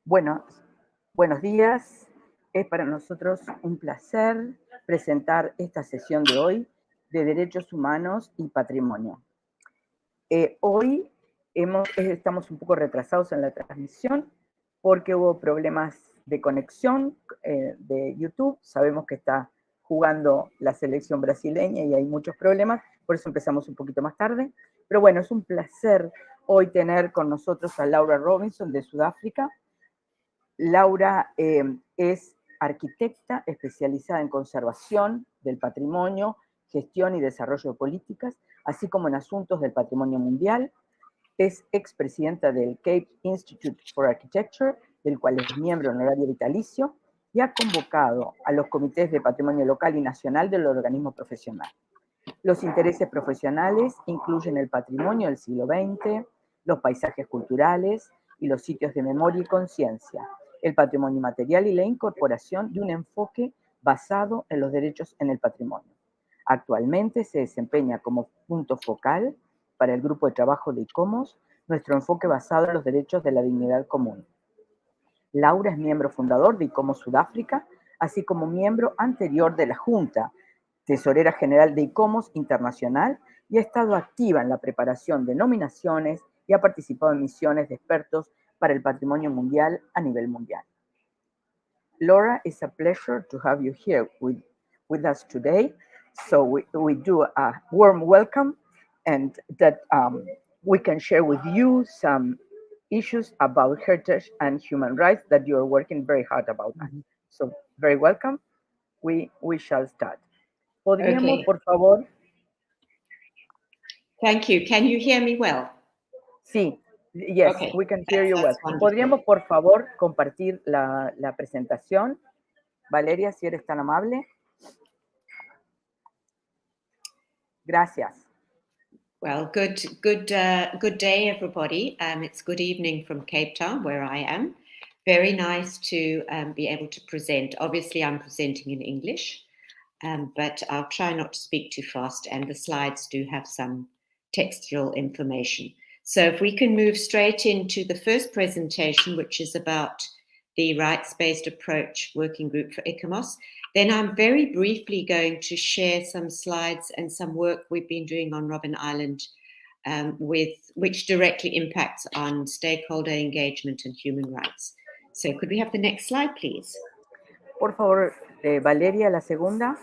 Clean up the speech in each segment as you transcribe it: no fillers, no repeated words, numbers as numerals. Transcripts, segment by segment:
Bueno, buenos días. Es para nosotros un placer presentar esta sesión de hoy de Derechos Humanos y Patrimonio. Hoy estamos un poco retrasados en la transmisión porque hubo problemas de conexión de YouTube. Sabemos que está jugando la selección brasileña y hay muchos problemas, por eso empezamos un poquito más tarde. Pero bueno, es un placer hoy tener con nosotros a Laura Robinson de Sudáfrica. Laura es arquitecta especializada en conservación del patrimonio, gestión y desarrollo de políticas, así como en asuntos del patrimonio mundial. Es expresidenta del Cape Institute for Architecture, del cual es miembro honorario vitalicio, y ha convocado a los comités de patrimonio local y nacional del organismo profesional. Los intereses profesionales incluyen el patrimonio del siglo XX, los paisajes culturales y los sitios de memoria y conciencia, el patrimonio material y la incorporación de un enfoque basado en los derechos en el patrimonio. Actualmente se desempeña como punto focal para el grupo de trabajo de ICOMOS, nuestro enfoque basado en los derechos de la dignidad común. Laura es miembro fundador de ICOMOS Sudáfrica, así como miembro anterior de la Junta, tesorera general de ICOMOS Internacional, y ha estado activa en la preparación de nominaciones y ha participado en misiones de expertos para el patrimonio mundial a nivel mundial. Laura, it's a pleasure to have you here with us today. So we do a warm welcome, and that we can share with you some issues about heritage and human rights that you are working very hard about. So very welcome. We shall start. ¿Podríamos, Okay. por favor? Thank you. Can you hear me well? Sí, yes, Okay. we can hear you well. Wonderful. ¿Podríamos, por favor, compartir la presentación? Valeria, si eres tan amable. Gracias. Well, good day, everybody. It's good evening from Cape Town, where I am. Very nice to be able to present. Obviously, I'm presenting in English, but I'll try not to speak too fast, and the slides do have some textual information. So if we can move straight into the first presentation, which is about the rights-based approach working group for ICOMOS, then I'm very briefly going to share some slides and some work we've been doing on Robben Island, which directly impacts on stakeholder engagement and human rights. So could we have the next slide, please? Por favor, Valeria, la segunda.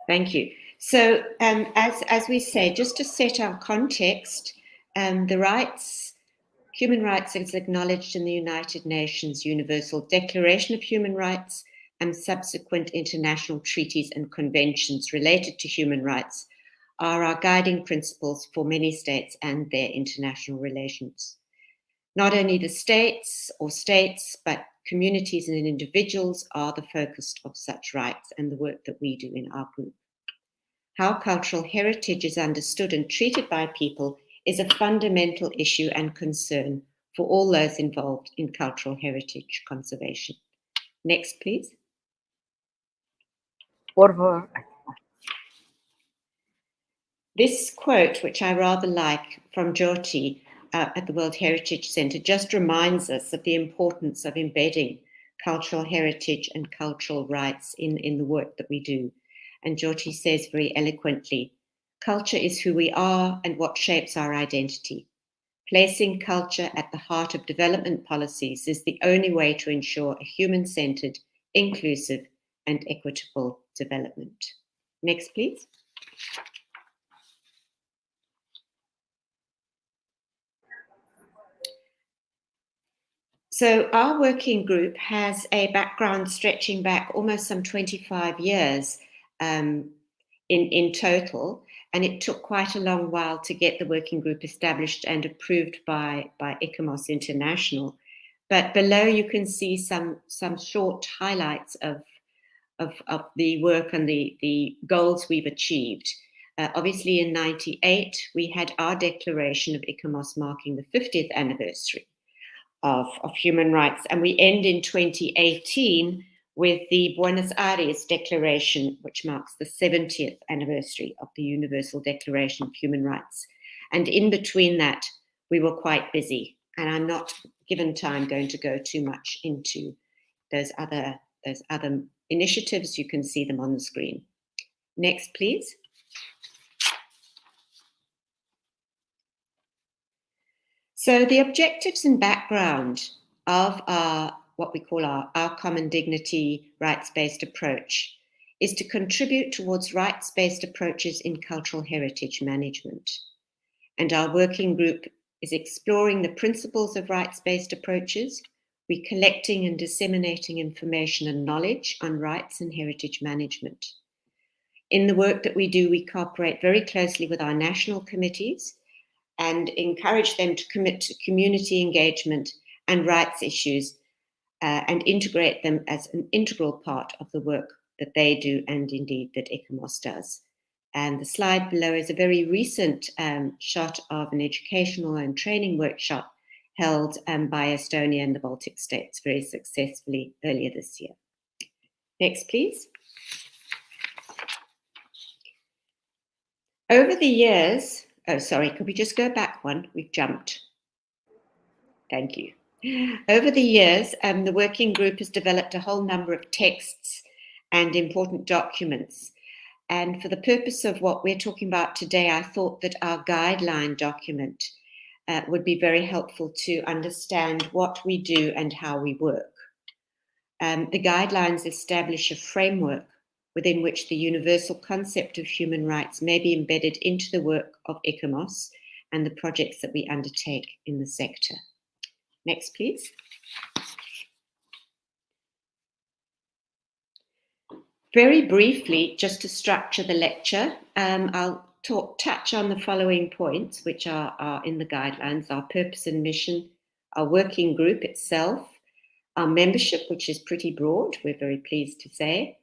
Thank you. So as we say, just to set our context, human rights is acknowledged in the United Nations Universal Declaration of Human Rights and subsequent international treaties and conventions related to human rights are our guiding principles for many states and their international relations. Not only the states, but communities and individuals are the focus of such rights and the work that we do in our group. How cultural heritage is understood and treated by people is a fundamental issue and concern for all those involved in cultural heritage conservation. Next, please. Por favor. This quote, which I rather like, from Jyoti at the World Heritage Centre, just reminds us of the importance of embedding cultural heritage and cultural rights in the work that we do. And Jyoti says very eloquently, culture is who we are and what shapes our identity. Placing culture at the heart of development policies is the only way to ensure a human-centred, inclusive and equitable development. Next, please. So our working group has a background stretching back almost some 25 years in total, and it took quite a long while to get the working group established and approved by ICOMOS International. But below you can see some short highlights of the work and the goals we've achieved. Obviously in 98, we had our declaration of ICOMOS marking the 50th anniversary of human rights. And we end in 2018 with the Buenos Aires Declaration, which marks the 70th anniversary of the Universal Declaration of Human Rights. And in between that, we were quite busy, and I'm not, given time, going to go too much into those other initiatives. You can see them on the screen. Next, please. So the objectives and background of what we call our common dignity rights-based approach is to contribute towards rights-based approaches in cultural heritage management. And our working group is exploring the principles of rights-based approaches. We're collecting and disseminating information and knowledge on rights and heritage management. In the work that we do, we cooperate very closely with our national committees and encourage them to commit to community engagement and rights issues and integrate them as an integral part of the work that they do and indeed that ICOMOS does. And the slide below is a very recent shot of an educational and training workshop held by Estonia and the Baltic states very successfully earlier this year. Next, please. Over the years, could we just go back one? We've jumped. Thank you. Over the years, the working group has developed a whole number of texts and important documents. And for the purpose of what we're talking about today, I thought that our guideline document would be very helpful to understand what we do and how we work. The guidelines establish a framework within which the universal concept of human rights may be embedded into the work of ICOMOS and the projects that we undertake in the sector. Next, please. Very briefly, just to structure the lecture, I'll touch on the following points, which are in the guidelines: our purpose and mission, our working group itself, our membership, which is pretty broad, we're very pleased to say,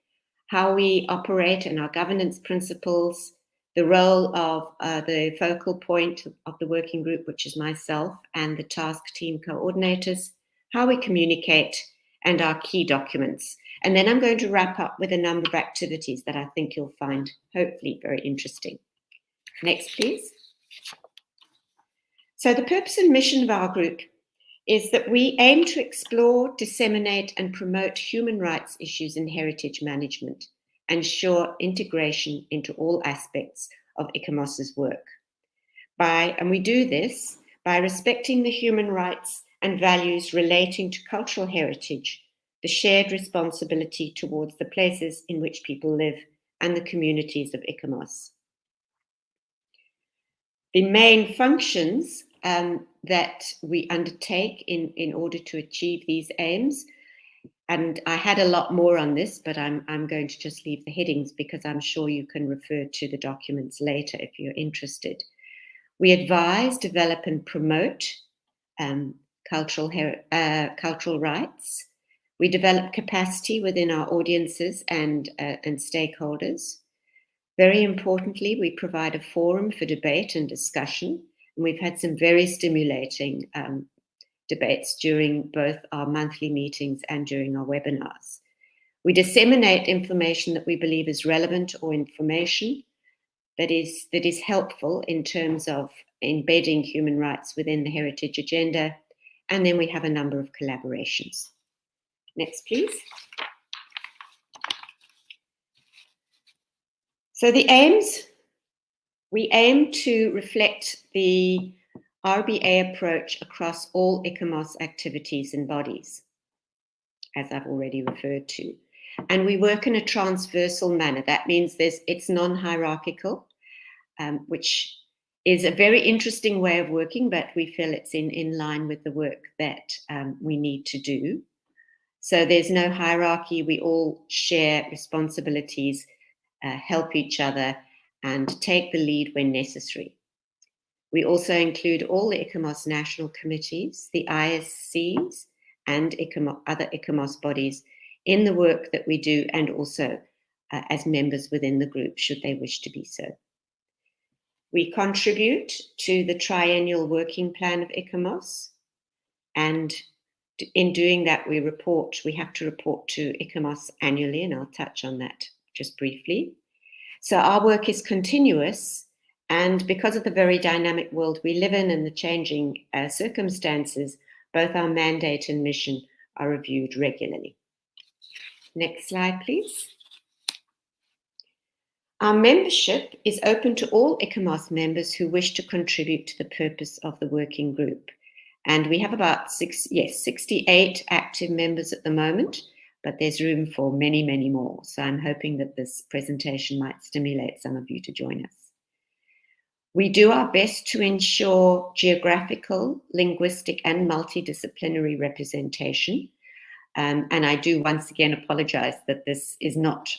how we operate and our governance principles, the role of the focal point of the working group, which is myself, and the task team coordinators, how we communicate, and our key documents. And then I'm going to wrap up with a number of activities that I think you'll find hopefully very interesting. Next, please. So the purpose and mission of our group is that we aim to explore, disseminate, and promote human rights issues in heritage management, ensure integration into all aspects of ICOMOS's work. And we do this by respecting the human rights and values relating to cultural heritage, the shared responsibility towards the places in which people live and the communities of ICOMOS. The main functions that we undertake in order to achieve these aims, and I had a lot more on this, but I'm going to just leave the headings because I'm sure you can refer to the documents later if you're interested. We advise, develop, and promote cultural rights. We develop capacity within our audiences and stakeholders. Very importantly, we provide a forum for debate and discussion. And we've had some very stimulating debates during both our monthly meetings and during our webinars. We disseminate information that we believe is relevant or information that is helpful in terms of embedding human rights within the heritage agenda. And then we have a number of collaborations. Next, please. So the aims, we aim to reflect the RBA approach across all ICOMOS activities and bodies, as I've already referred to. And we work in a transversal manner. That means it's non-hierarchical, which is a very interesting way of working, but we feel it's in line with the work that we need to do. So there's no hierarchy. We all share responsibilities, help each other, and take the lead when necessary. We also include all the ICOMOS national committees, the ISCs, and other ICOMOS bodies in the work that we do, and also as members within the group, should they wish to be so. We contribute to the triennial working plan of ICOMOS, and in doing that, we have to report to ICOMOS annually, and I'll touch on that just briefly. So our work is continuous, And because of the very dynamic world we live in and the changing circumstances, both our mandate and mission are reviewed regularly. Next slide, please. Our membership is open to all ICOMOS members who wish to contribute to the purpose of the working group. And we have about 68 active members at the moment, but there's room for many, many more. So I'm hoping that this presentation might stimulate some of you to join us. We do our best to ensure geographical, linguistic, and multidisciplinary representation. And I do once again apologize that this is not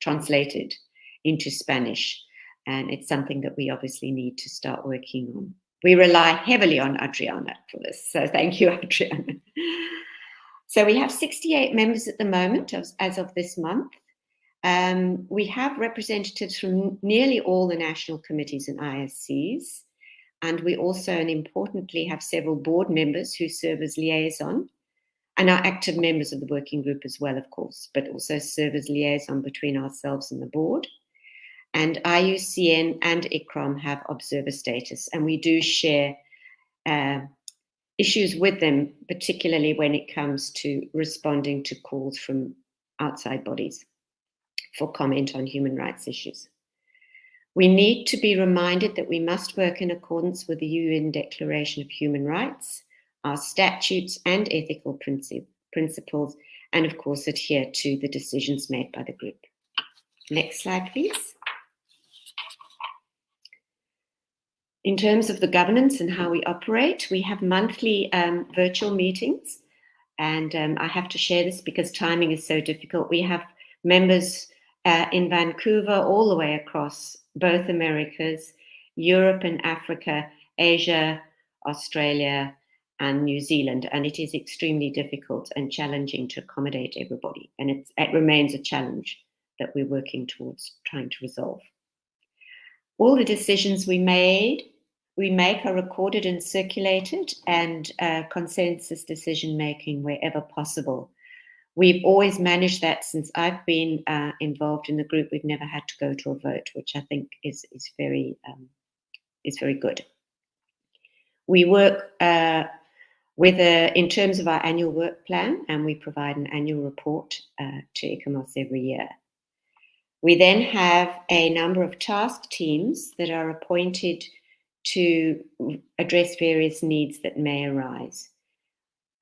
translated into Spanish, and it's something that we obviously need to start working on. We rely heavily on Adriana for this, so thank you, Adriana. So we have 68 members at the moment as of this month. We have representatives from nearly all the national committees and ISCs, and we also, and importantly, have several board members who serve as liaison, and are active members of the working group as well, of course, but also serve as liaison between ourselves and the board. And IUCN and ICROM have observer status, and we do share issues with them, particularly when it comes to responding to calls from outside bodies for comment on human rights issues. We need to be reminded that we must work in accordance with the UN Declaration of Human Rights, our statutes and ethical principles, and of course adhere to the decisions made by the group. Next slide, please. In terms of the governance and how we operate, we have monthly virtual meetings, and I have to share this because timing is so difficult. We have members in Vancouver all the way across both Americas, Europe and Africa, Asia, Australia, and New Zealand, and it is extremely difficult and challenging to accommodate everybody, and it remains a challenge that we're working towards trying to resolve. All the decisions we make are recorded and circulated, and consensus decision making wherever possible. We've always managed that since I've been involved in the group. We've never had to go to a vote, which I think is very good. We work in terms of our annual work plan, and we provide an annual report to ICOMOS every year. We then have a number of task teams that are appointed to address various needs that may arise.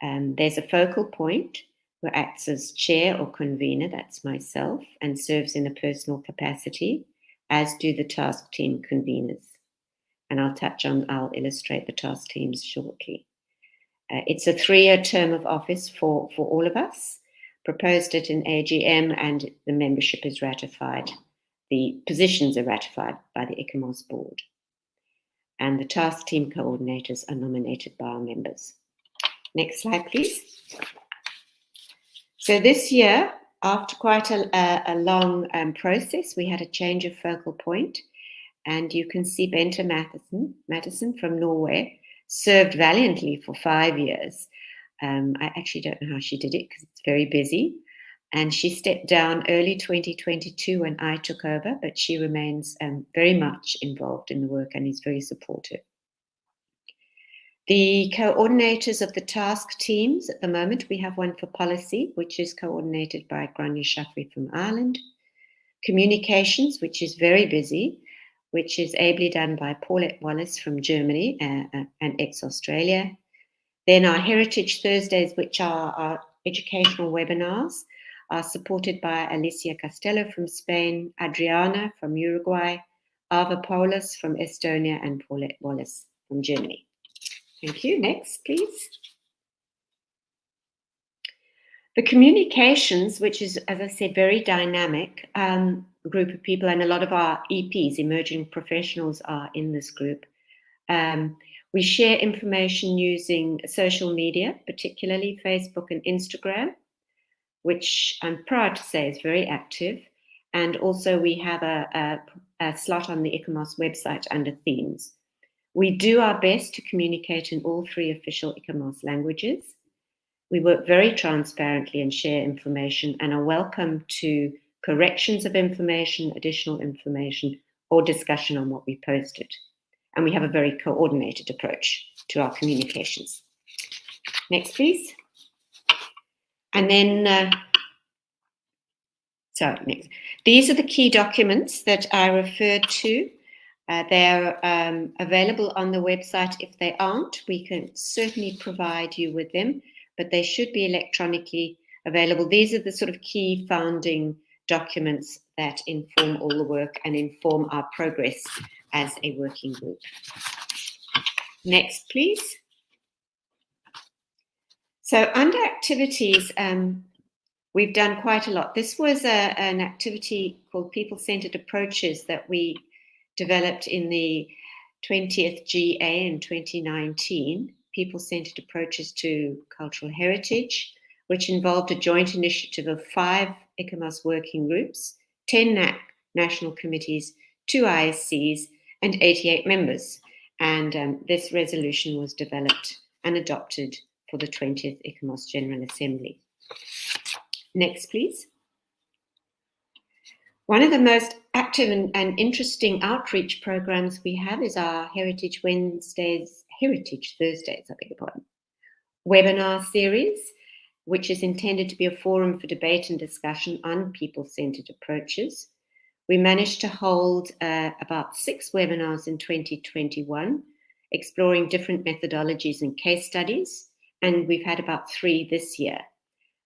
There's a focal point who acts as chair or convener, that's myself, and serves in a personal capacity, as do the task team conveners. And I'll illustrate the task teams shortly. It's a 3-year term of office for all of us, proposed at an AGM, and the membership is ratified. The positions are ratified by the ICOMOS board. And the task team coordinators are nominated by our members. Next slide, please. So this year, after quite a long process, we had a change of focal point. And you can see Bente Madison from Norway served valiantly for 5 years. I actually don't know how she did it because it's very busy. And she stepped down early 2022 when I took over, but she remains very much involved in the work and is very supportive. The coordinators of the task teams at the moment, we have one for policy, which is coordinated by Grania Shafri from Ireland. Communications, which is very busy, which is ably done by Paulette Wallace from Germany and ex-Australia. Then our Heritage Thursdays, which are our educational webinars, are supported by Alicia Castello from Spain, Adriana from Uruguay, Ava Paulus from Estonia, and Paulette Wallace from Germany. Thank you. Next, please. The communications, which is, as I said, very dynamic group of people, and a lot of our EPs, emerging professionals, are in this group. We share information using social media, particularly Facebook and Instagram, which I'm proud to say is very active. And also we have a slot on the ICOMOS website under themes. We do our best to communicate in all 3 official ICOMOS languages. We work very transparently and share information and are welcome to corrections of information, additional information, or discussion on what we posted. And we have a very coordinated approach to our communications. Next, please. And then, next. These are the key documents that I referred to. They're available on the website. If they aren't, we can certainly provide you with them, but they should be electronically available. These are the sort of key founding documents that inform all the work and inform our progress as a working group. Next, please. So under activities, we've done quite a lot. This was an activity called People-Centered Approaches that we developed in the 20th GA in 2019, People-Centered Approaches to Cultural Heritage, which involved a joint initiative of 5 ICOMOS working groups, 10 national committees, 2 ISCs, and 88 members. And this resolution was developed and adopted for the 20th ICOMOS General Assembly. Next, please. One of the most active and interesting outreach programs we have is our Heritage Thursdays, webinar series, which is intended to be a forum for debate and discussion on people-centered approaches. We managed to hold about 6 webinars in 2021, exploring different methodologies and case studies, and we've had about 3 this year.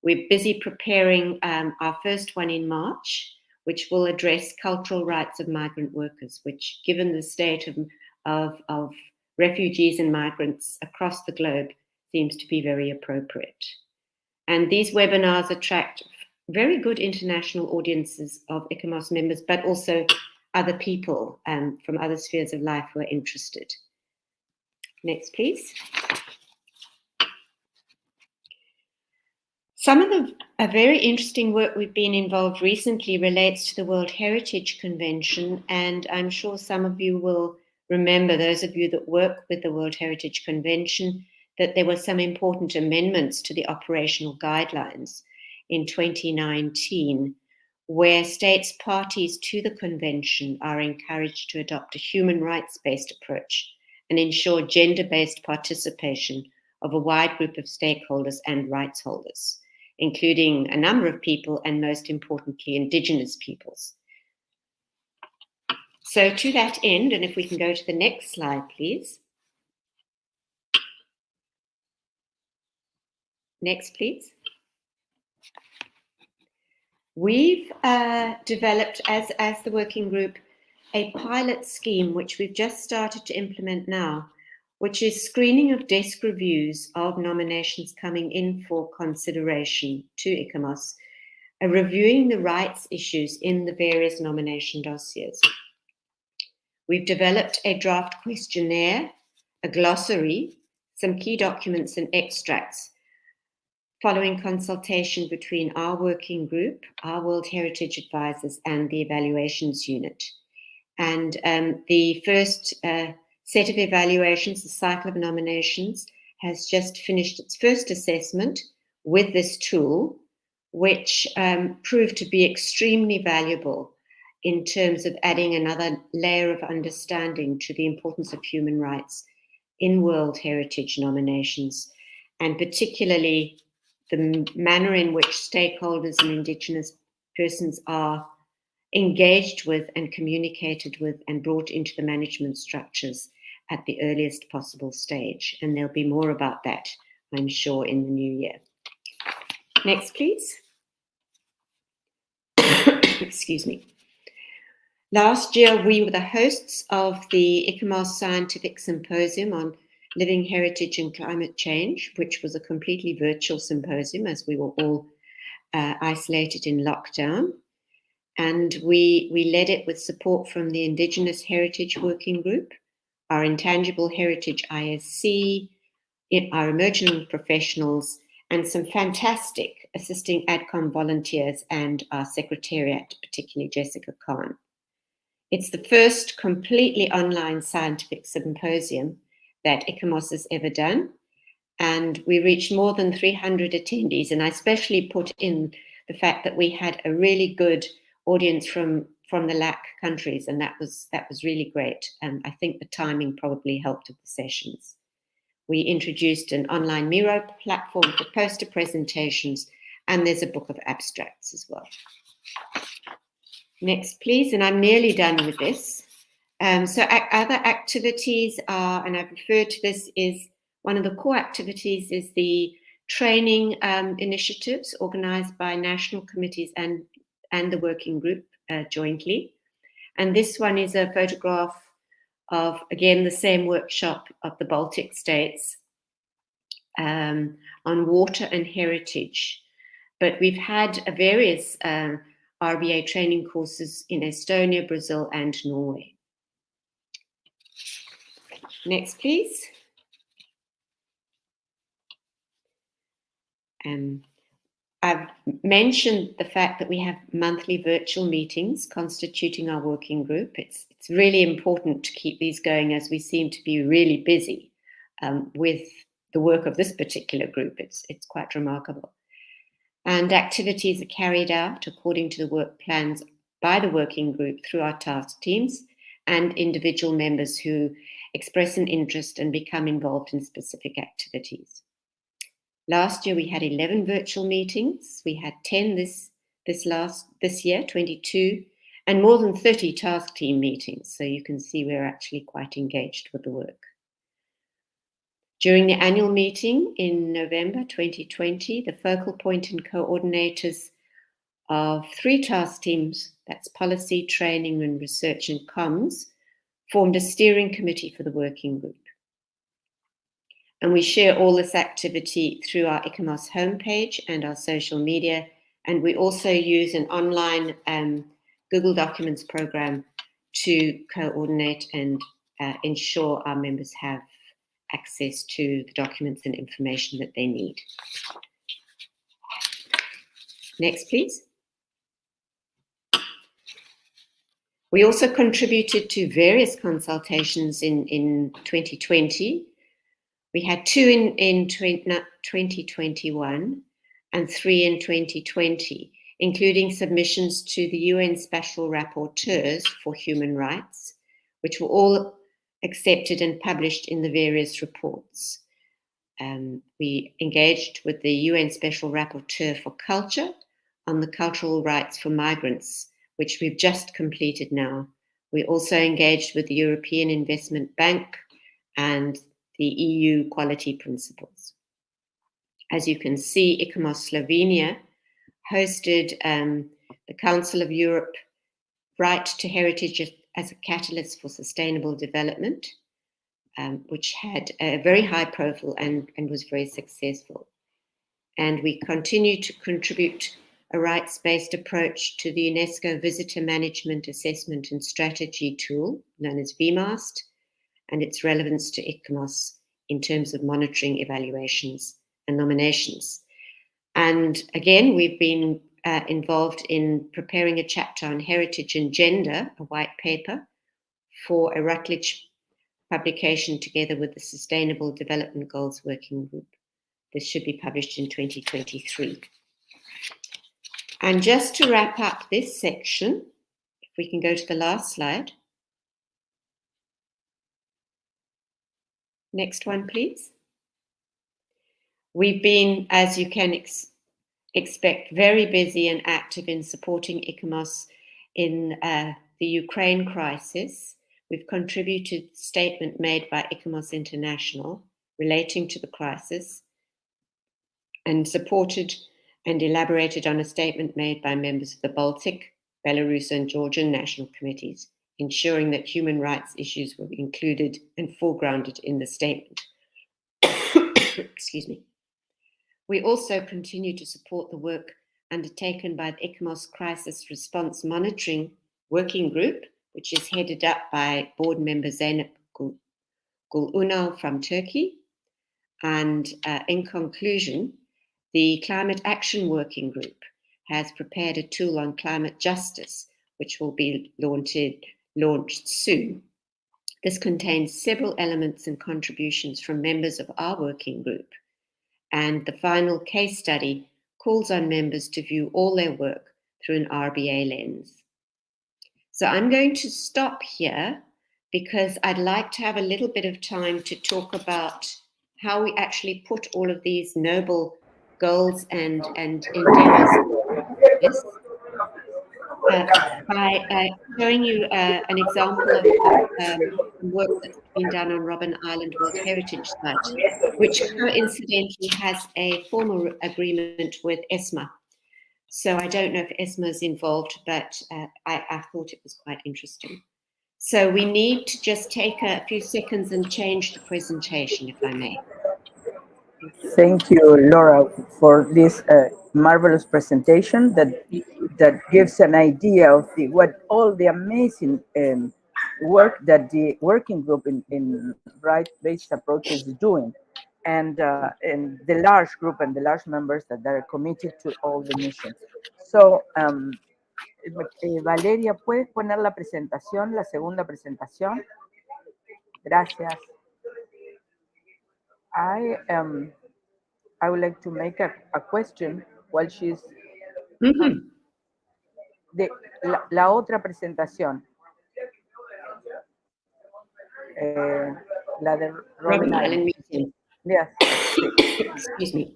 We're busy preparing our first one in March, which will address cultural rights of migrant workers, which, given the state of refugees and migrants across the globe, seems to be very appropriate. And these webinars attract very good international audiences of ICOMOS members, but also other people from other spheres of life who are interested. Next, please. Some of the very interesting work we've been involved recently relates to the World Heritage Convention, and I'm sure some of you will remember, those of you that work with the World Heritage Convention, that there were some important amendments to the operational guidelines in 2019, where states parties to the convention are encouraged to adopt a human rights-based approach and ensure gender-based participation of a wide group of stakeholders and rights holders, including a number of people and, most importantly, Indigenous peoples. So to that end, and if we can go to the next slide, please. Next, please. We've developed, as the working group, a pilot scheme, which we've just started to implement now, which is screening of desk reviews of nominations coming in for consideration to ICOMOS, reviewing the rights issues in the various nomination dossiers. We've developed a draft questionnaire, a glossary, some key documents and extracts, following consultation between our working group, our World Heritage Advisors, and the evaluations unit. And the first set of evaluations, the cycle of nominations, has just finished its first assessment with this tool, which proved to be extremely valuable in terms of adding another layer of understanding to the importance of human rights in World Heritage nominations, and particularly the manner in which stakeholders and Indigenous persons are engaged with and communicated with and brought into the management structures at the earliest possible stage. And there'll be more about that, I'm sure, in the new year. Next, please. Excuse me. Last year, we were the hosts of the ICOMOS Scientific Symposium on Living Heritage and Climate Change, which was a completely virtual symposium as we were all isolated in lockdown. And we led it with support from the Indigenous Heritage Working Group, our Intangible Heritage ISC, our emerging professionals, and some fantastic assisting ADCOM volunteers and our secretariat, particularly Jessica Khan. It's the first completely online scientific symposium that ICOMOS has ever done, and we reached more than 300 attendees, and I especially put in the fact that we had a really good audience from from the LAC countries, and that was really great. I think the timing probably helped with the sessions. We introduced an online Miro platform for poster presentations, and there's a book of abstracts as well. Next, please, and I'm nearly done with this. So other activities are, and I've referred to this, is one of the core activities is the training initiatives organized by national committees and the working group jointly. And this one is a photograph of, again, the same workshop of the Baltic states on water and heritage. But we've had various RBA training courses in Estonia, Brazil, and Norway. Next, please. I've mentioned the fact that we have monthly virtual meetings constituting our working group. It's really important to keep these going, as we seem to be really busy with the work of this particular group. It's quite remarkable. And activities are carried out according to the work plans by the working group through our task teams and individual members who express an interest and become involved in specific activities. Last year we had 11 virtual meetings. We had 10 this year, 22, and more than 30 task team meetings. So you can see we're actually quite engaged with the work. During the annual meeting in November 2020, the focal point and coordinators of 3 task teams, that's policy, training, and research and comms, formed a steering committee for the working group. And we share all this activity through our ICOMOS homepage and our social media. And we also use an online Google Documents program to coordinate and ensure our members have access to the documents and information that they need. Next, please. We also contributed to various consultations in 2020. We had 2 in 2021 and 3 in 2020, including submissions to the UN Special Rapporteurs for Human Rights, which were all accepted and published in the various reports. We engaged with the UN Special Rapporteur for Culture on the cultural rights for migrants, which we've just completed now. We also engaged with the European Investment Bank and the EU quality principles. As you can see, ICOMOS Slovenia hosted the Council of Europe Right to Heritage as a Catalyst for Sustainable Development, which had a very high profile and was very successful. And we continue to contribute a rights-based approach to the UNESCO Visitor Management Assessment and Strategy tool, known as VMAST, and its relevance to ICOMOS in terms of monitoring, evaluations, and nominations. And again, we've been involved in preparing a chapter on heritage and gender, a white paper, for a Rutledge publication together with the Sustainable Development Goals Working Group. This should be published in 2023. And just to wrap up this section, if we can go to the last slide. Next one, please. We've been, as you can expect, very busy and active in supporting ICOMOS in the Ukraine crisis. We've contributed a statement made by ICOMOS International relating to the crisis and supported and elaborated on a statement made by members of the Baltic, Belarus, and Georgian national committees, ensuring that human rights issues were included and foregrounded in the statement. Excuse me. We also continue to support the work undertaken by the ICOMOS Crisis Response Monitoring Working Group, which is headed up by board member Zeynep Gül Ünal from Turkey. And in conclusion, the Climate Action Working Group has prepared a tool on climate justice, which will be launched soon. This contains several elements and contributions from members of our working group. And the final case study calls on members to view all their work through an RBA lens. So I'm going to stop here because I'd like to have a little bit of time to talk about how we actually put all of these noble goals and endeavors by showing you an example of work that's been done on Robben Island World Heritage Site, which coincidentally has a formal agreement with ESMA. So I don't know if ESMA is involved, but I thought it was quite interesting. So we need to just take a few seconds and change the presentation, if I may. Thank you, Laura, for this marvelous presentation that gives an idea of what all the amazing work that the working group in right-based approach is doing, and the large group and the large members that are committed to all the missions. So, Valeria, ¿puedes poner la presentación, la segunda presentación? Gracias. I would like to make a question while she's... la otra presentación. La de Robben Island. Yes. Excuse me.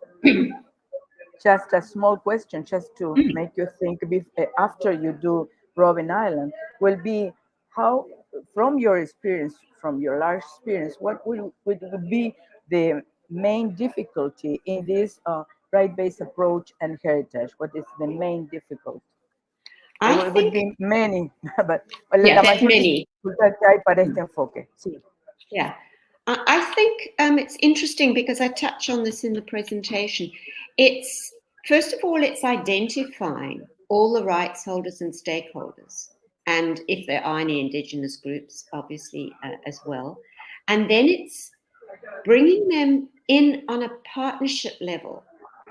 Just a small question, just to make you think after you do Robben Island, will be how, from your experience, from your large experience, what would be the main difficulty in this right-based approach and heritage? What is the main difficulty? There would be many, but yeah, there's many. Para este enfoque. Sí. Yeah, I think it's interesting because I touch on this in the presentation. It's, first of all, it's identifying all the rights holders and stakeholders, and if there are any Indigenous groups, obviously, as well. And then it's bringing them in on a partnership level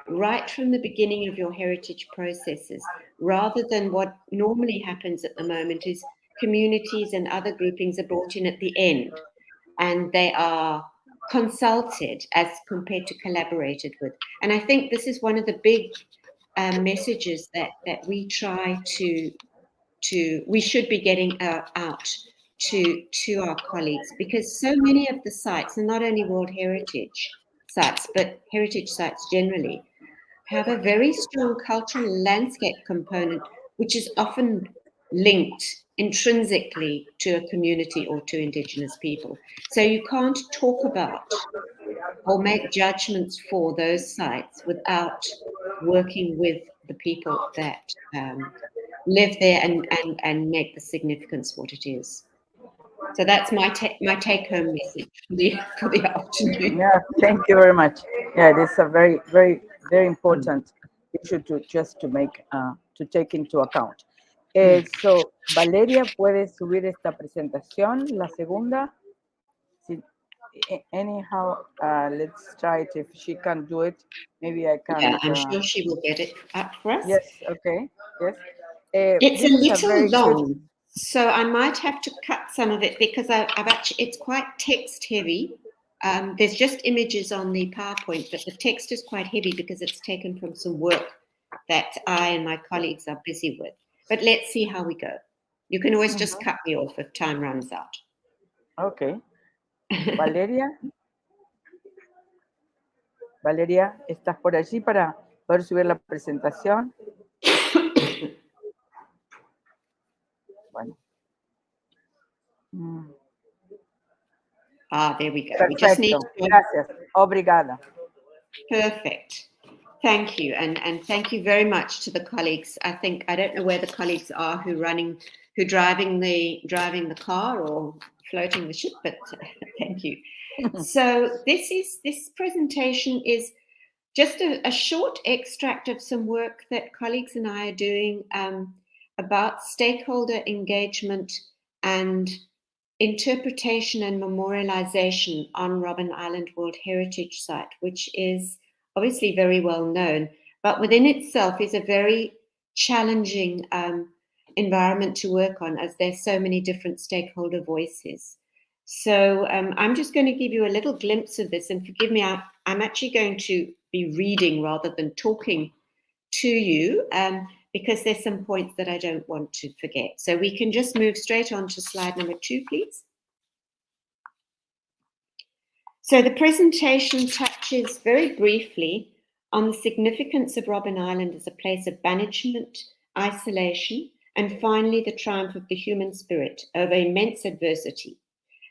right from the beginning of your heritage processes, rather than what normally happens at the moment is communities and other groupings are brought in at the end and they are consulted as compared to collaborated with. And I think this is one of the big messages that we try to we should be getting out to our colleagues, because so many of the sites, and not only World Heritage sites, but heritage sites generally, have a very strong cultural landscape component, which is often linked intrinsically to a community or to Indigenous people. So you can't talk about or make judgments for those sites without working with the people that live there and make the significance what it is. So that's my take-home message for the afternoon. Yeah, thank you very much. Yeah, it is a very, very, very important issue to make to take into account. So, Valeria, ¿puedes subir esta presentación, la segunda? Anyhow, let's try it. If she can do it, maybe I can. Yeah, I'm sure she will get it up for us. Yes, okay, yes. It's a little long, so I might have to cut some of it because I've actually, it's quite text heavy. There's just images on the PowerPoint, but the text is quite heavy because it's taken from some work that I and my colleagues are busy with. But let's see how we go. You can always just cut me off if time runs out. Okay. Valeria. Valeria, ¿estás por allí para poder subir la presentación? Bueno. There we go. Perfecto. We just need to... Gracias. Obrigada. Perfect. Thank you. And thank you very much to the colleagues. I think, I don't know where the colleagues are who driving the car or floating the ship, but thank you. So this presentation is just a short extract of some work that colleagues and I are doing about stakeholder engagement and interpretation and memorialization on Robben Island World Heritage Site, which is obviously very well known, but within itself is a very challenging environment to work on, as there's so many different stakeholder voices. So I'm just going to give you a little glimpse of this, and forgive me, I'm actually going to be reading rather than talking to you, because there's some points that I don't want to forget. So we can just move straight on to slide number 2, please. So the presentation touches very briefly on the significance of Robben Island as a place of banishment, isolation, and finally the triumph of the human spirit over immense adversity.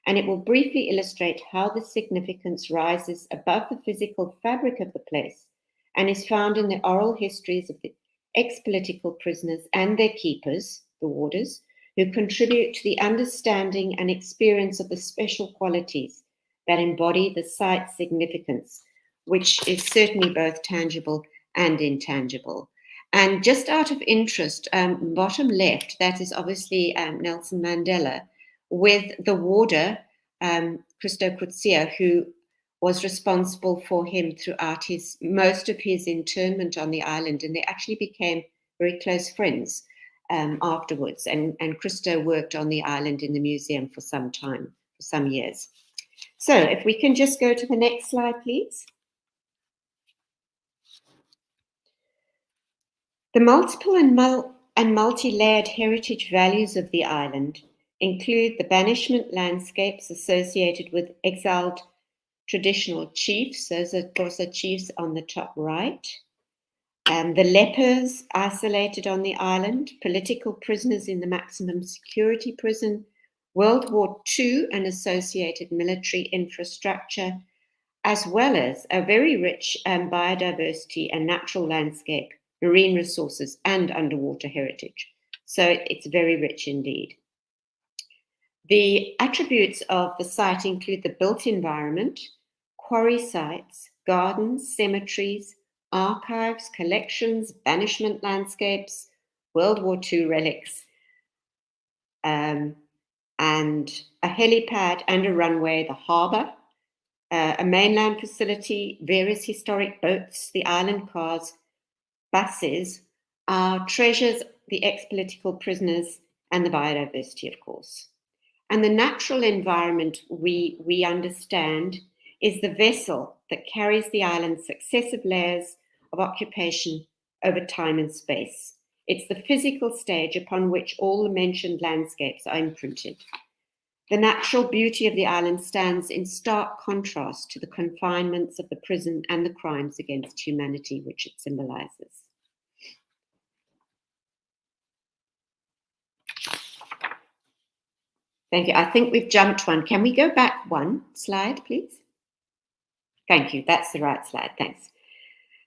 And it will briefly illustrate how this significance rises above the physical fabric of the place and is found in the oral histories of the ex-political prisoners and their keepers, the warders, who contribute to the understanding and experience of the special qualities that embody the site's significance, which is certainly both tangible and intangible. And just out of interest, bottom left, that is obviously Nelson Mandela, with the warder, Christo Kutsia, who was responsible for him throughout most of his internment on the island, and they actually became very close friends afterwards. And Christo worked on the island in the museum for some time, for some years. So if we can just go to the next slide, please. The multiple and multi-layered heritage values of the island include the banishment landscapes associated with exiled traditional chiefs. Those are, of course, the chiefs on the top right. The lepers isolated on the island, political prisoners in the maximum security prison, World War II and associated military infrastructure, as well as a very rich biodiversity and natural landscape, marine resources, and underwater heritage. So it's very rich indeed. The attributes of the site include the built environment, quarry sites, gardens, cemeteries, archives, collections, banishment landscapes, World War II relics, and a helipad and a runway, the harbour, a mainland facility, various historic boats, the island cars, buses, our treasures, the ex-political prisoners, and the biodiversity, of course. And the natural environment we understand is the vessel that carries the island's successive layers of occupation over time and space. It's the physical stage upon which all the mentioned landscapes are imprinted. The natural beauty of the island stands in stark contrast to the confinements of the prison and the crimes against humanity which it symbolizes. Thank you. I think we've jumped one. Can we go back one slide, please? Thank you. That's the right slide. Thanks.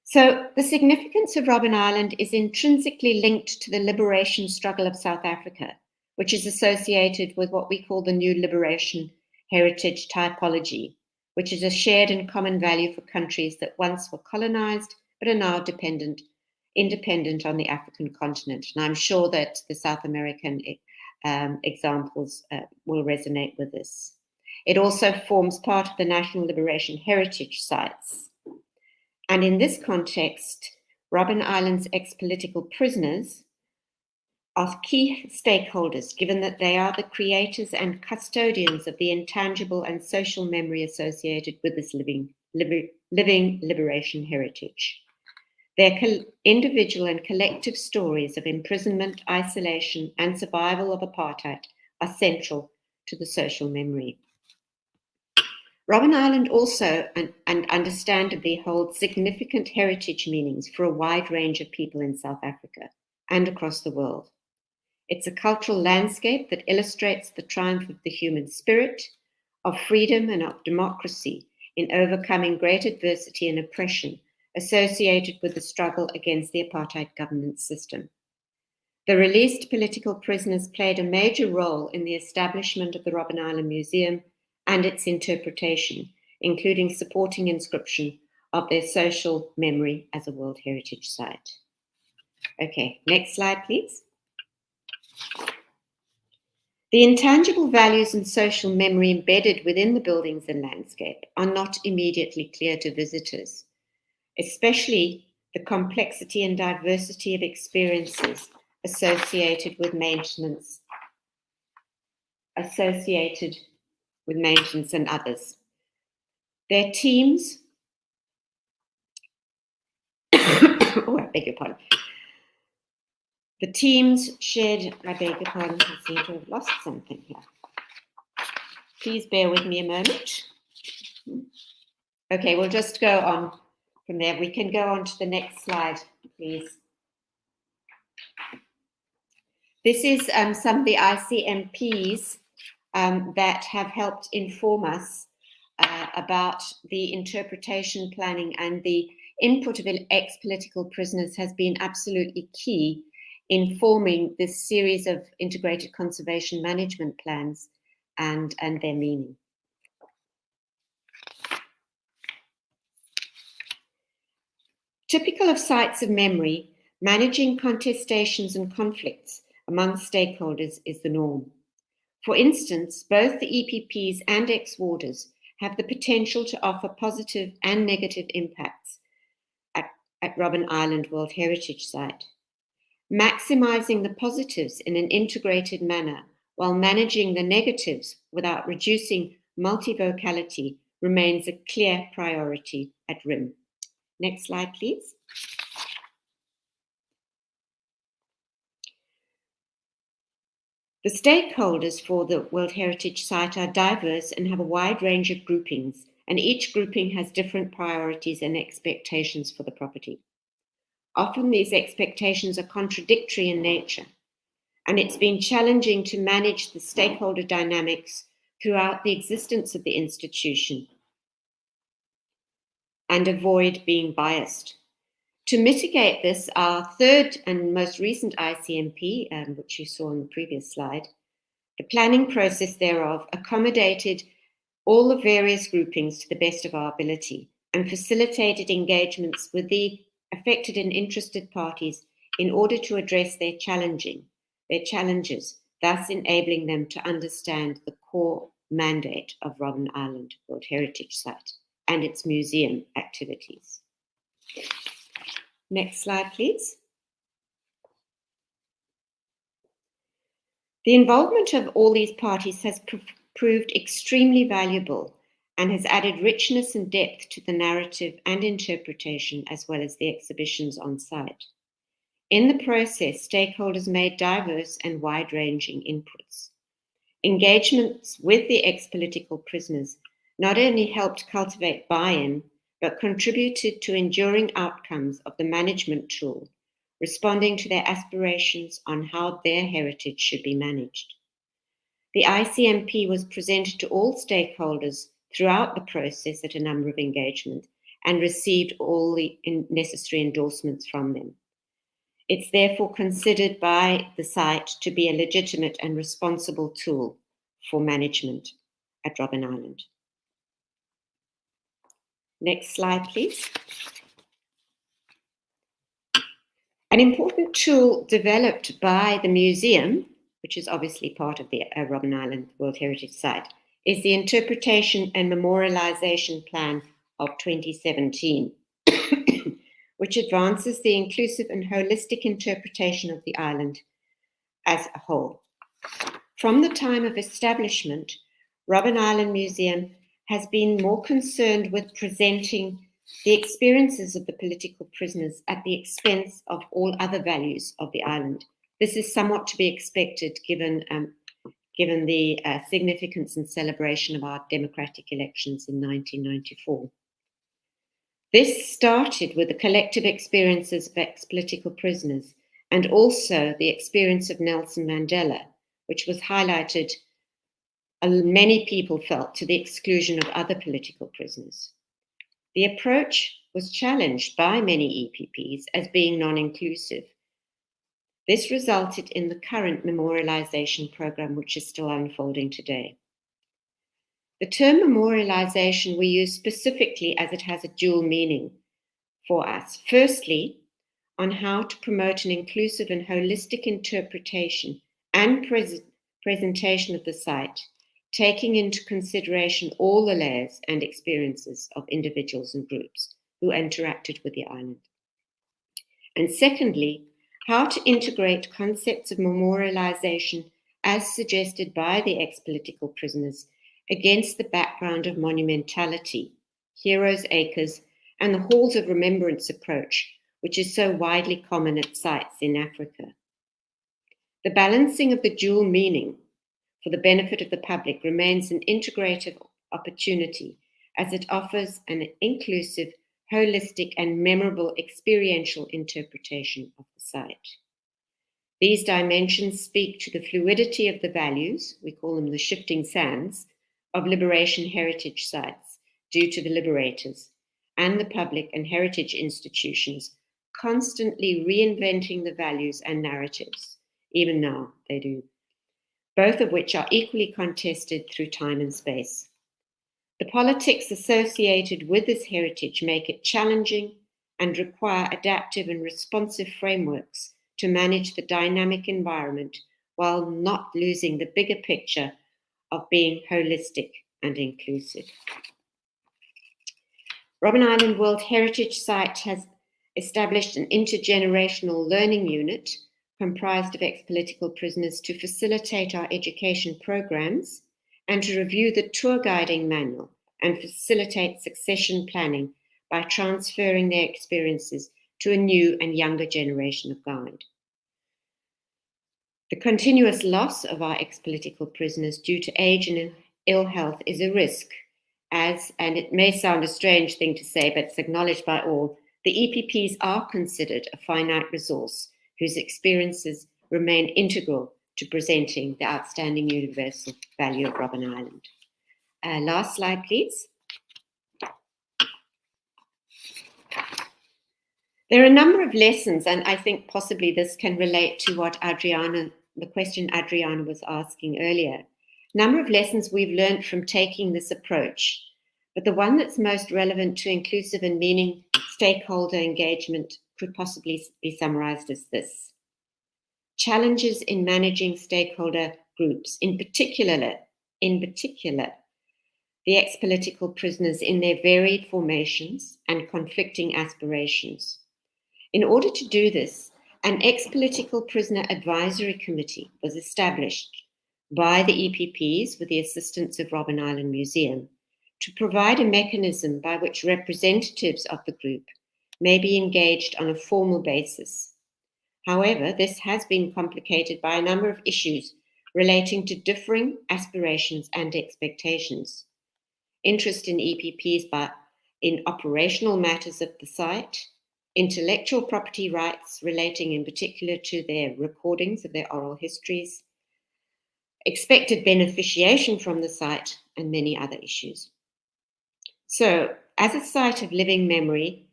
So the significance of Robben Island is intrinsically linked to the liberation struggle of South Africa, which is associated with what we call the New Liberation Heritage Typology, which is a shared and common value for countries that once were colonized but are now independent on the African continent. And I'm sure that the South American examples will resonate with this. It also forms part of the National Liberation Heritage Sites. And in this context, Robben Island's ex-political prisoners are key stakeholders, given that they are the creators and custodians of the intangible and social memory associated with this living liberation heritage. Their individual and collective stories of imprisonment, isolation, and survival of apartheid are central to the social memory. Robben Island also, and understandably, holds significant heritage meanings for a wide range of people in South Africa and across the world. It's a cultural landscape that illustrates the triumph of the human spirit, of freedom and of democracy in overcoming great adversity and oppression associated with the struggle against the apartheid government system. The released political prisoners played a major role in the establishment of the Robben Island Museum and its interpretation, including supporting inscription of their social memory as a World Heritage Site. Okay, next slide, please. The intangible values and social memory embedded within the buildings and landscape are not immediately clear to visitors, especially the complexity and diversity of experiences associated with maintenance and others. Their teams, oh, I beg your pardon. The teams shared, I beg your pardon, I seem to have lost something here. Please bear with me a moment. Okay, we'll just go on from there. We can go on to the next slide, please. This is some of the ICMPs that have helped inform us about the interpretation planning, and the input of ex-political prisoners has been absolutely key in forming this series of integrated conservation management plans and their meaning. Typical of sites of memory, managing contestations and conflicts among stakeholders is the norm. For instance, both the EPPs and ex-warders have the potential to offer positive and negative impacts at Robben Island World Heritage Site. Maximizing the positives in an integrated manner while managing the negatives without reducing multivocality remains a clear priority at RIM. Next slide, please. The stakeholders for the World Heritage Site are diverse and have a wide range of groupings, and each grouping has different priorities and expectations for the property. Often these expectations are contradictory in nature, and it's been challenging to manage the stakeholder dynamics throughout the existence of the institution and avoid being biased. To mitigate this, our third and most recent ICMP, which you saw on the previous slide, the planning process thereof accommodated all the various groupings to the best of our ability and facilitated engagements with the affected and interested parties in order to address their challenges, thus enabling them to understand the core mandate of Robben Island World Heritage Site and its museum activities. Next slide, please. The involvement of all these parties has proved extremely valuable and has added richness and depth to the narrative and interpretation, as well as the exhibitions on site. In the process, stakeholders made diverse and wide-ranging inputs. Engagements with the ex-political prisoners not only helped cultivate buy-in, but contributed to enduring outcomes of the management tool, responding to their aspirations on how their heritage should be managed. The ICMP was presented to all stakeholders throughout the process at a number of engagements and received all the necessary endorsements from them. It's therefore considered by the site to be a legitimate and responsible tool for management at Robben Island. Next slide, please. An important tool developed by the museum, which is obviously part of the Robben Island World Heritage Site, is the Interpretation and Memorialization Plan of 2017, which advances the inclusive and holistic interpretation of the island as a whole. From the time of establishment, Robben Island Museum has been more concerned with presenting the experiences of the political prisoners at the expense of all other values of the island. This is somewhat to be expected given the significance and celebration of our democratic elections in 1994. This started with the collective experiences of ex-political prisoners and also the experience of Nelson Mandela, which was highlighted, many people felt, to the exclusion of other political prisoners. The approach was challenged by many EPPs as being non-inclusive. This resulted in the current memorialization program, which is still unfolding today. The term memorialization we use specifically as it has a dual meaning for us. Firstly, on how to promote an inclusive and holistic interpretation and presentation of the site, taking into consideration all the layers and experiences of individuals and groups who interacted with the island. And secondly, how to integrate concepts of memorialization as suggested by the ex-political prisoners against the background of monumentality, heroes' acres, and the halls of remembrance approach, which is so widely common at sites in Africa. The balancing of the dual meaning for the benefit of the public remains an integrative opportunity as it offers an inclusive, holistic, and memorable experiential interpretation of the site. These dimensions speak to the fluidity of the values, we call them the shifting sands, of liberation heritage sites due to the liberators and the public and heritage institutions constantly reinventing the values and narratives. Even now they do, both of which are equally contested through time and space. The politics associated with this heritage make it challenging and require adaptive and responsive frameworks to manage the dynamic environment while not losing the bigger picture of being holistic and inclusive. Robben Island World Heritage Site has established an intergenerational learning unit comprised of ex-political prisoners to facilitate our education programs and to review the tour guiding manual and facilitate succession planning by transferring their experiences to a new and younger generation of guide. The continuous loss of our ex-political prisoners due to age and ill health is a risk, as, and it may sound a strange thing to say, but it's acknowledged by all, the EPPs are considered a finite resource whose experiences remain integral to presenting the outstanding universal value of Robben Island. Last slide, please. There are a number of lessons, and I think possibly this can relate to what the question Adriana was asking earlier. A number of lessons we've learned from taking this approach, but the one that's most relevant to inclusive and meaning stakeholder engagement could possibly be summarized as this. Challenges in managing stakeholder groups, in particular, the ex-political prisoners in their varied formations and conflicting aspirations. In order to do this, an ex-political prisoner advisory committee was established by the EPPs with the assistance of Robben Island Museum to provide a mechanism by which representatives of the group may be engaged on a formal basis. However, this has been complicated by a number of issues relating to differing aspirations and expectations. Interest in EPPs in operational matters of the site, intellectual property rights relating in particular to their recordings of their oral histories, expected beneficiation from the site, and many other issues. So, as a site of living memory,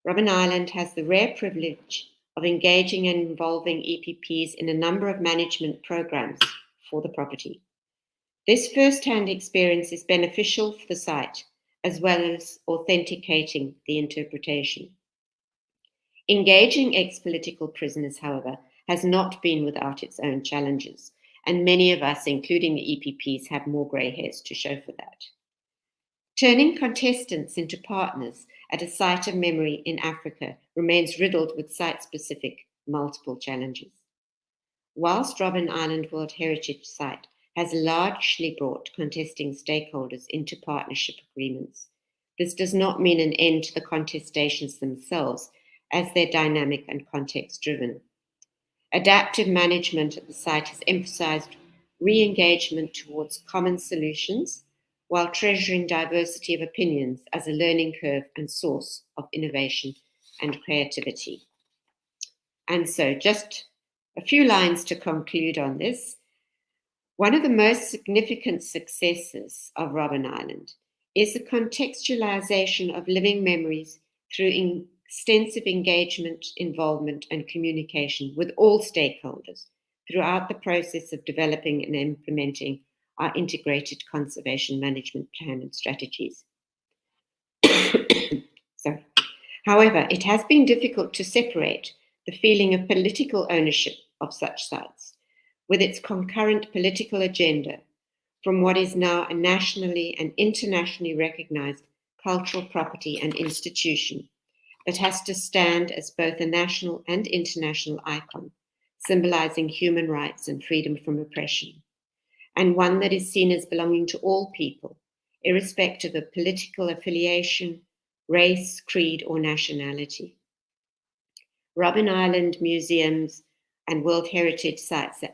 Robben Island has the rare privilege of engaging and involving EPPs in a number of management programs for the property. This first-hand experience is beneficial for the site, as well as authenticating the interpretation. Engaging ex-political prisoners, however, has not been without its own challenges, and many of us, including the EPPs, have more grey hairs to show for that. Turning contestants into partners at a site of memory in Africa remains riddled with site-specific multiple challenges. Whilst Robben Island World Heritage Site has largely brought contesting stakeholders into partnership agreements, this does not mean an end to the contestations themselves, as they're dynamic and context-driven. Adaptive management at the site has emphasized re-engagement towards common solutions while treasuring diversity of opinions as a learning curve and source of innovation and creativity. And so just a few lines to conclude on this. One of the most significant successes of Robben Island is the contextualization of living memories through extensive engagement, involvement, and communication with all stakeholders throughout the process of developing and implementing our integrated conservation management plan and strategies. Sorry. However, it has been difficult to separate the feeling of political ownership of such sites with its concurrent political agenda from what is now a nationally and internationally recognized cultural property and institution that has to stand as both a national and international icon, symbolizing human rights and freedom from oppression, and one that is seen as belonging to all people, irrespective of political affiliation, race, creed, or nationality. Robben Island Museum's and World Heritage Sites, the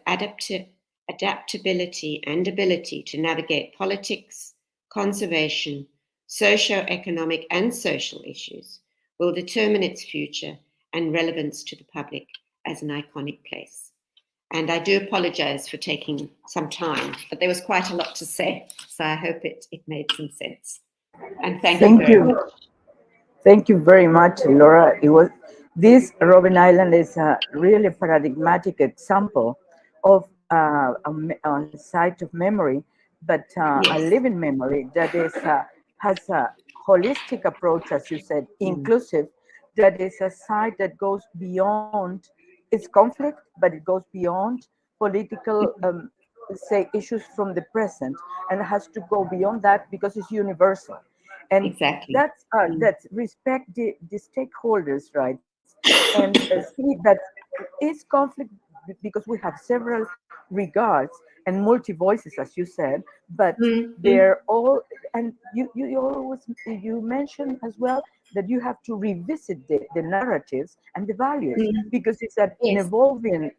adaptability and ability to navigate politics, conservation, socio-economic and social issues will determine its future and relevance to the public as an iconic place. And I do apologize for taking some time, but there was quite a lot to say, so I hope it made some sense. And thank you very much. Thank you very much, Laura. This Robben Island is a really paradigmatic example of a site of memory, but a living memory that has a holistic approach, as you said, inclusive, that is a site that goes beyond its conflict, but it goes beyond political say issues from the present, and has to go beyond that because it's universal. And exactly. That's respect the stakeholders' rights and see that it's conflict because we have several regards and multi voices, as you said, but they're all, and you mentioned as well that you have to revisit the narratives and the values because it's an evolving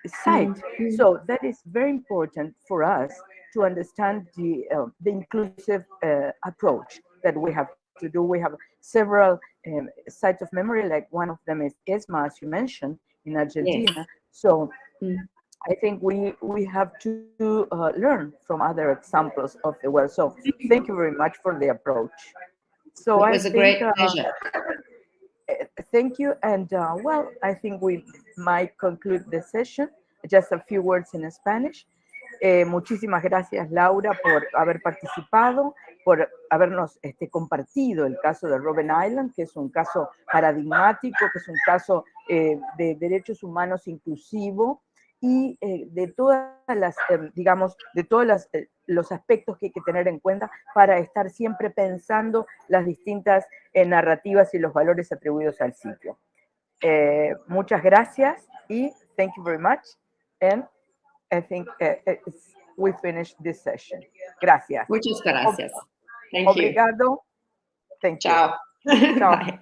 site. So that is very important for us to understand the inclusive approach that we have to do. We have several sites of memory, like one of them is ESMA, as you mentioned, in Argentina. So I think we have to learn from other examples of the world. So thank you very much for the approach. So it was a great pleasure. Thank you. And well, I think we might conclude the session. Just a few words in Spanish. Muchísimas gracias, Laura, por haber participado, por habernos compartido el caso de Robben Island, que es un caso paradigmático, que es un caso de derechos humanos inclusivo y de todas las, digamos, de todos los aspectos que hay que tener en cuenta para estar siempre pensando las distintas narrativas y los valores atribuidos al sitio. Muchas gracias y thank you very much. And I think we finished this session. Gracias. Muchas gracias. Thank Obrigado. You. Thank Ciao. you. Ciao. Bye.